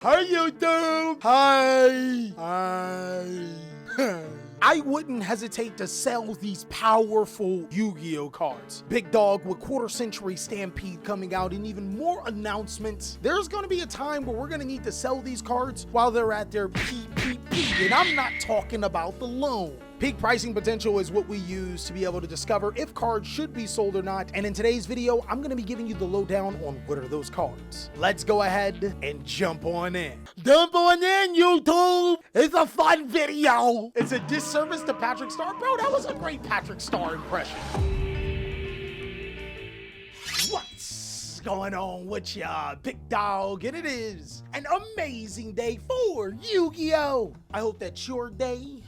Hi, YouTube. Hi. I wouldn't hesitate to sell these powerful Yu-Gi-Oh cards. Big dog, with Quarter Century Stampede coming out and even more announcements, there's gonna be a time where we're gonna need to sell these cards while they're at their PPP, and I'm not talking about the loan. Peak pricing potential is what we use to be able to discover if cards should be sold or not, and in today's video, I'm gonna be giving you the lowdown on what are those cards. Let's go ahead and jump on in. Jump on in, YouTube! It's a fun video! It's a disservice to Patrick Star. Bro, that was a great Patrick Star impression. What's going on with ya, big dog? And it is an amazing day for Yu-Gi-Oh! I hope that your day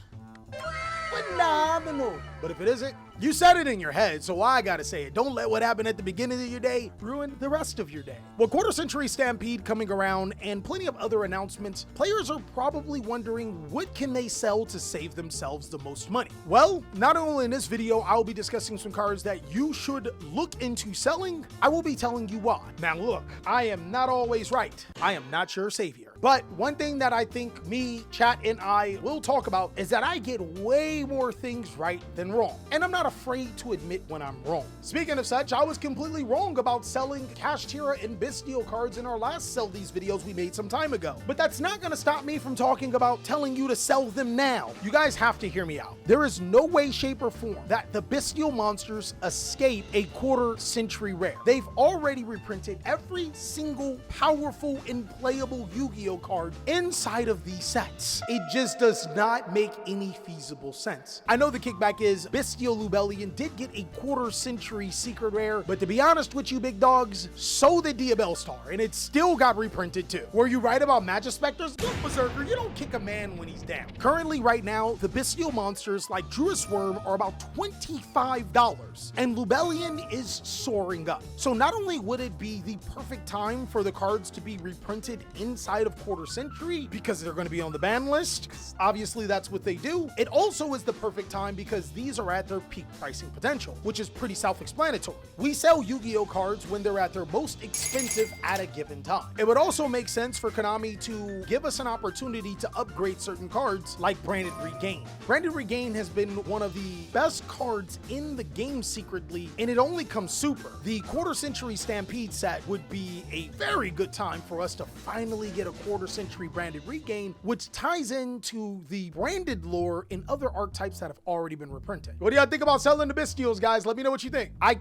phenomenal. But if it isn't, you said it in your head, so I gotta say it. Don't let what happened at the beginning of your day ruin the rest of your day. Well, Quarter Century Stampede coming around and plenty of other announcements, players are probably wondering what can they sell to save themselves the most money. Well, not only in this video, I'll be discussing some cards that you should look into selling, I will be telling you why. Now look, I am not always right. I am not your savior. But one thing that I think me, chat, and I will talk about is that I get way more things right than wrong. And I'm not afraid to admit when I'm wrong. Speaking of such, I was completely wrong about selling Kashtira and Bystial cards in our last sell these videos we made some time ago. But that's not gonna stop me from talking about telling you to sell them now. You guys have to hear me out. There is no way, shape, or form that the Bystial monsters escape a Quarter Century rare. They've already reprinted every single powerful and playable Yu-Gi-Oh card inside of these sets. It just does not make any feasible sense. I know the kickback is Bystial Lubellion did get a Quarter Century secret rare, but to be honest with you, big dogs, so did Diabell Star, and it still got reprinted too. Were you right about Magic Specters? Look, Berserker, you don't kick a man when he's down. Currently, right now, the Bystial monsters like Druid Worm are about $25, and Lubellion is soaring up. So not only would it be the perfect time for the cards to be reprinted inside of Quarter Century because they're going to be on the ban list, obviously that's what they do, it also is the perfect time because these are at their peak pricing potential, which is pretty self-explanatory. We sell Yu-Gi-Oh cards when they're at their most expensive at a given time. It would also make sense for Konami to give us an opportunity to upgrade certain cards like Branded Regain. Branded Regain has been one of the best cards in the game secretly, and it only comes super. The Quarter Century Stampede set would be a very good time for us to finally get a Quarter Century Branded Regain, which ties into the branded lore in other archetypes that have already been reprinted. What do y'all think about selling the Bystials, guys? Let me know what you think. I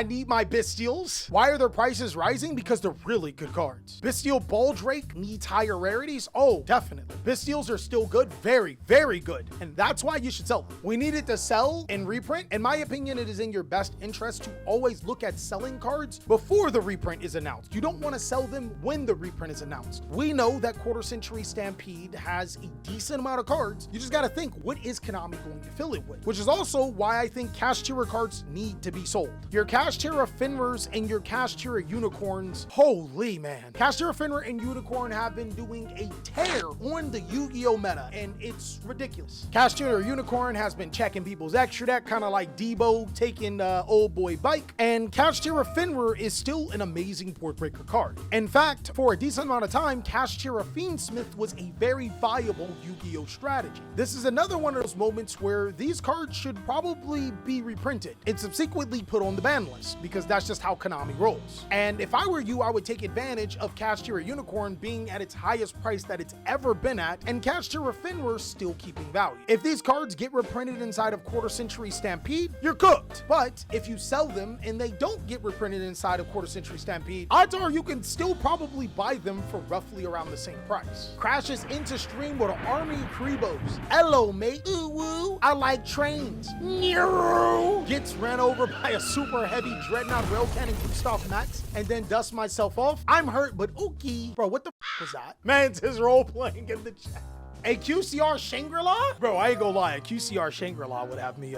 need my Bystials. Why are their prices rising? Because they're really good cards. Bystial Baldrake needs higher rarities? Oh, definitely. Bystials are still good, very, very good, and that's why you should sell them. We need it to sell and reprint. In my opinion, it is in your best interest to always look at selling cards before the reprint is announced. You don't want to sell them when the reprint is announced. We know that Quarter Century Stampede has a decent amount of cards. You just got to think, what is Konami going to fill it with? Which is also why I think Kashtira cards need to be sold. Your Kashtira Fenrirs and your Kashtira Unicorns, holy man. Kashtira Fenrir and Unicorn have been doing a tear on the Yu-Gi-Oh meta, and it's ridiculous. Kashtira Unicorn has been checking people's extra deck, kind of like Debo taking old boy bike, and Kashtira Fenrir is still an amazing board breaker card. In fact, for a decent amount of time, Kashtira Fiendsmith was a very viable Yu-Gi-Oh strategy. This is another one of those moments where these cards should probably be reprinted and subsequently put on the ban list, because that's just how Konami rolls. And if I were you, I would take advantage of Kashtira Unicorn being at its highest price that it's ever been at, and Kashtira Fenrir still keeping value. If these cards get reprinted inside of Quarter Century Stampede, you're cooked. But if you sell them and they don't get reprinted inside of Quarter Century Stampede, odds are you can still probably buy them for roughly around the same price. Crashes into stream with an army of Kribos. Hello, mate. Ooh, woo. I like trains. Gets ran over by a super heavy dreadnought rail cannon Gustav Max and then dust myself off. I'm hurt, but okay. Bro, what the was that? Man's his role playing in the chat. A QCR Shangri-La? Bro, I ain't gonna lie. A QCR Shangri-La would have me,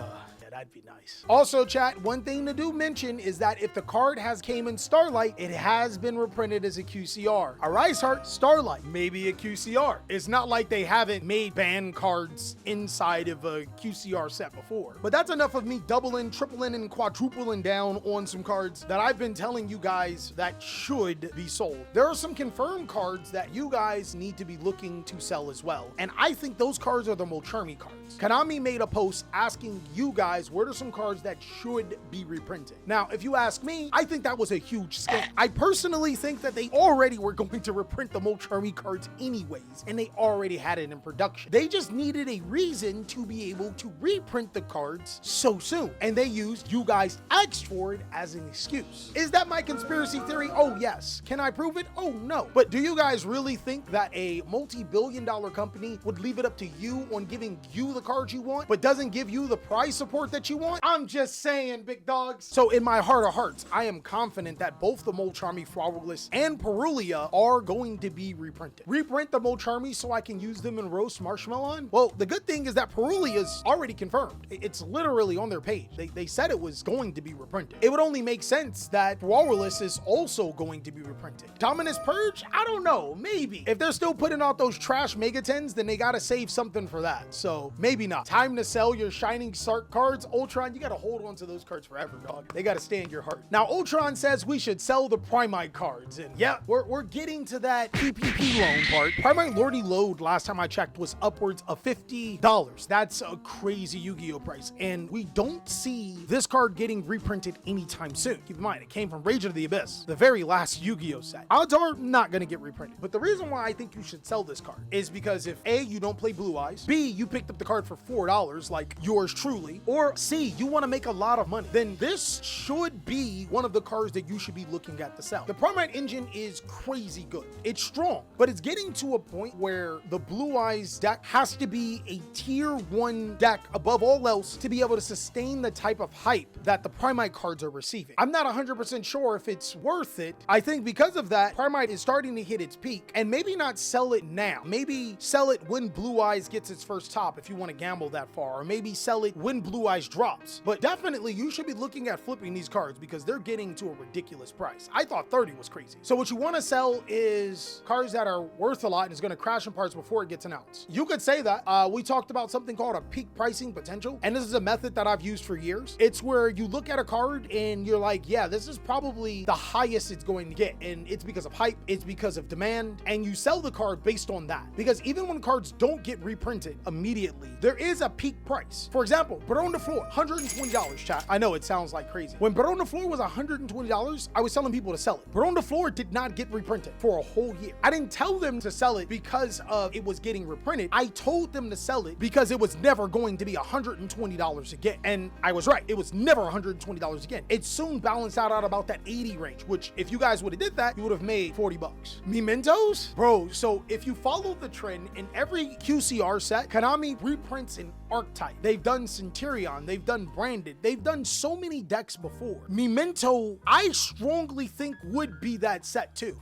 that'd be nice. Also, chat, one thing to do mention is that if the card came in Starlight, it has been reprinted as a QCR. A Rise Heart, Starlight, maybe a QCR. It's not like they haven't made banned cards inside of a QCR set before. But that's enough of me doubling, tripling, and quadrupling down on some cards that I've been telling you guys that should be sold. There are some confirmed cards that you guys need to be looking to sell as well. And I think those cards are the Mulcharmy cards. Konami made a post asking you guys what are some cards that should be reprinted. Now, if you ask me, I think that was a huge scam. I personally think that they already were going to reprint the Mulcharmy cards anyways, and they already had it in production. They just needed a reason to be able to reprint the cards so soon, and they used you guys asked for it as an excuse. Is that my conspiracy theory? Oh yes. Can I prove it? Oh no. But do you guys really think that a multi-billion-dollar company would leave it up to you on giving you the cards you want, but doesn't give you the price support that you want? I'm just saying, big dogs. So in my heart of hearts, I am confident that both the Mulcharmy Frogoless and Perulia are going to be reprinted. Reprint the Mulcharmy so I can use them in roast marshmallow on? Well, the good thing is that Perulia's already confirmed. It's literally on their page. They said it was going to be reprinted. It would only make sense that Frogoless is also going to be reprinted. Dominus Purge? I don't know, maybe. If they're still putting out those trash Megatens, then they gotta save something for that. So maybe not. Time to sell your Shining Sark cards. Ultron, you gotta hold on to those cards forever, dog. They gotta stay in your heart. Now, Ultron says we should sell the Primite cards. And yeah, we're getting to that PPP loan part. Primite Lordy Load, last time I checked, was upwards of $50. That's a crazy Yu-Gi-Oh price. And we don't see this card getting reprinted anytime soon. Keep in mind, it came from Rage of the Abyss, the very last Yu-Gi-Oh set. Odds are not gonna get reprinted. But the reason why I think you should sell this card is because if A, you don't play Blue Eyes, B, you picked up the card for $4 like yours truly, or C, you wanna make a lot of money, then this should be one of the cards that you should be looking at to sell. The Primite engine is crazy good. It's strong, but it's getting to a point where the Blue Eyes deck has to be a tier 1 deck above all else to be able to sustain the type of hype that the Primite cards are receiving. I'm not 100% sure if it's worth it. I think because of that, Primite is starting to hit its peak, and maybe not sell it now. Maybe sell it when Blue Eyes gets its first top if you want to gamble that far, or maybe sell it when Blue Eyes drops. But definitely you should be looking at flipping these cards because they're getting to a ridiculous price. I thought 30 was crazy. So what you want to sell is cards that are worth a lot and is going to crash in parts before it gets announced. You could say that. We talked about something called a peak pricing potential, and this is a method that I've used for years. It's where you look at a card and you're like, yeah, this is probably the highest it's going to get, and it's because of hype, it's because of demand, and you sell the card based on that. Because even when cards don't get reprinted immediately, there is a peak price. For example, Baron de Fleur, $120, chat. I know it sounds like crazy. When Baron de Fleur was $120, I was telling people to sell it. Baron de Fleur did not get reprinted for a whole year. I didn't tell them to sell it because of it was getting reprinted. I told them to sell it because it was never going to be $120 again. And I was right. It was never $120 again. It soon balanced out at about that 80 range, which if you guys would have did that, you would have made 40 bucks. Mementos? Bro, so if you follow the trend, in every QCR set, Konami reprints an archetype. They've done Centurion, they've done Branded, they've done so many decks before. Memento, I strongly think would be that set too.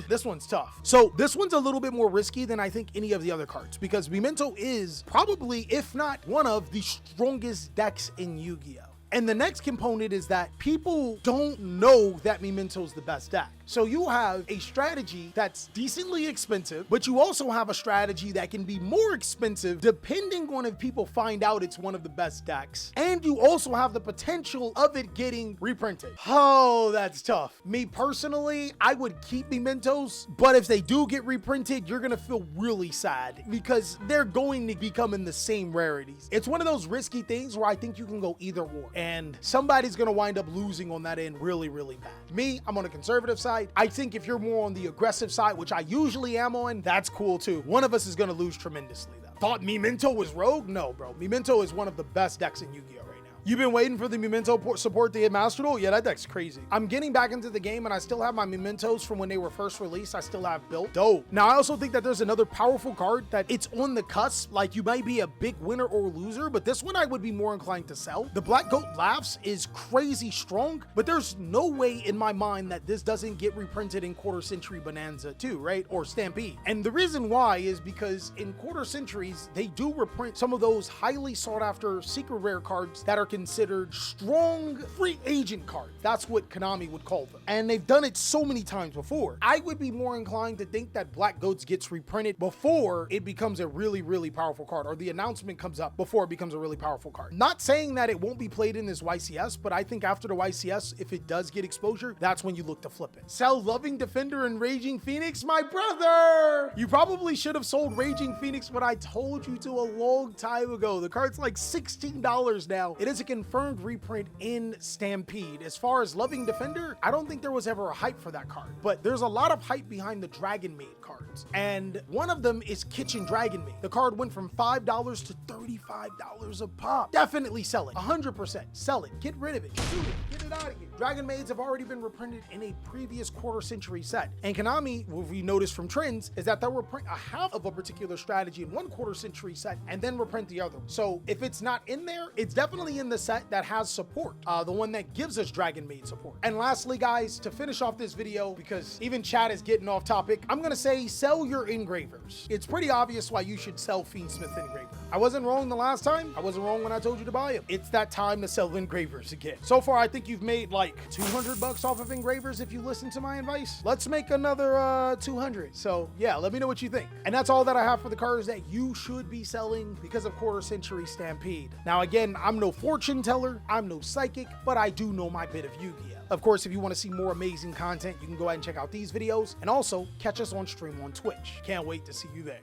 This one's tough. So this one's a little bit more risky than I think any of the other cards because Memento is probably, if not one of the strongest decks in Yu-Gi-Oh! And the next component is that people don't know that Memento's the best deck. So you have a strategy that's decently expensive, but you also have a strategy that can be more expensive depending on if people find out it's one of the best decks. And you also have the potential of it getting reprinted. Oh, that's tough. Me personally, I would keep Mementos, but if they do get reprinted, you're gonna feel really sad because they're going to become in the same rarities. It's one of those risky things where I think you can go either or, and somebody's gonna wind up losing on that end really, really bad. Me, I'm on a conservative side. I think if you're more on the aggressive side, which I usually am on, that's cool too. One of us is gonna lose tremendously though. Thought Memento was rogue? No, bro. Memento is one of the best decks in Yu-Gi-Oh! Right now. You've been waiting for the Memento support to hit Master Duel? Yeah, that deck's crazy. I'm getting back into the game and I still have my Mementos from when they were first released. I still have built. Dope. Now, I also think that there's another powerful card that it's on the cusp. Like, you might be a big winner or loser, but this one I would be more inclined to sell. The Black Goat Laughs is crazy strong, but there's no way in my mind that this doesn't get reprinted in Quarter Century Bonanza too, right? Or Stampede. And the reason why is because in Quarter Centuries, they do reprint some of those highly sought after secret rare cards that are considered strong free agent cards. That's what Konami would call them. And they've done it so many times before. I would be more inclined to think that Black Goats gets reprinted before it becomes a really, really powerful card, or the announcement comes up before it becomes a really powerful card. Not saying that it won't be played in this YCS, but I think after the YCS, if it does get exposure, that's when you look to flip it. Sell Loving Defender and Raging Phoenix, my brother! You probably should have sold Raging Phoenix when I told you to a long time ago. The card's like $16 now. It is a confirmed reprint in Stampede. As far as Loving Defender, I don't think there was ever a hype for that card, but there's a lot of hype behind the Dragon Maid cards. And one of them is Kitchen Dragon Maid. The card went from $5 to $35 a pop. Definitely sell it. 100%. Sell it. Get rid of it. Do it. Get it out of here. Dragon Maids have already been reprinted in a previous Quarter Century set. And Konami, what we noticed from trends, is that they'll reprint a half of a particular strategy in one Quarter Century set and then reprint the other. So if it's not in there, it's definitely in the set that has support. The one that gives us Dragon Maid support. And lastly, guys, to finish off this video, because even chat is getting off topic, I'm gonna say sell your engravers. It's pretty obvious why you should sell Fiendsmith engraver. I wasn't wrong the last time. I wasn't wrong when I told you to buy them. It's that time to sell engravers again. So far, I think you've made like 200 bucks off of engravers if you listen to my advice. Let's make another 200. So yeah, let me know what you think. And that's all that I have for the cards that you should be selling because of Quarter Century Stampede. Now again, I'm no fortune teller, I'm no psychic, but I do know my bit of Yu-Gi-Oh! Of course, if you want to see more amazing content, you can go ahead and check out these videos and also catch us on stream on Twitch. Can't wait to see you there.